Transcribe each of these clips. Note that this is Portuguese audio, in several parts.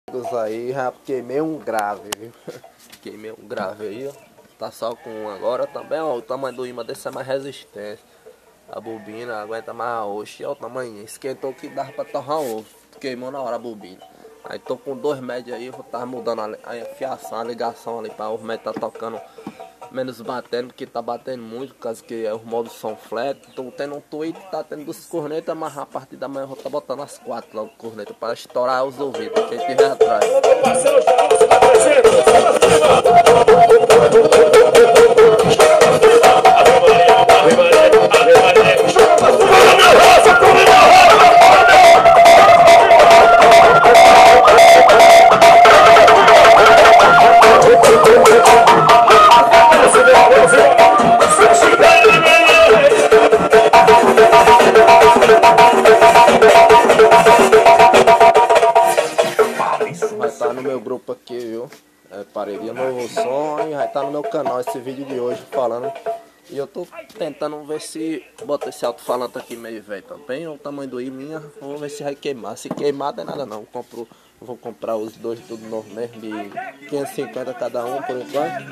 Aí já queimei um grave, viu? Queimei um grave aí, ó. Tá só com um agora também, ó. O tamanho do imã desse é mais resistente. A bobina aguenta mais. Oxe, ó o tamanho. Esquentou que dava pra torrar ovo. Queimou na hora a bobina. Aí tô com 2 médios aí, vou estar mudando a fiação, a ligação ali pra os médios tá tocando menos batendo, porque tá batendo muito, por causa que os modos são flat. Tô tendo um tweet, tá tendo 2 cornetas, mas a partir da manhã eu vou estar botando as 4 logo cornetas pra estourar os ouvidos, quem tiver atrás. Vai estar no meu grupo aqui, viu? Pareria Novo Som, e vai estar no meu canal esse vídeo de hoje falando. E eu tô tentando ver se bota esse alto-falante aqui meio velho também, o tamanho do minha, vou ver se vai queimar. Se queimar não é nada não, vou comprar os dois tudo novo mesmo, de 550 cada um por enquanto.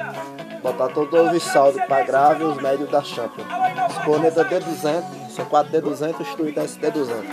Botar todos os saldos para grave e os médios da Champion. Os cornetas D200, são 4 D200, os tweets D200.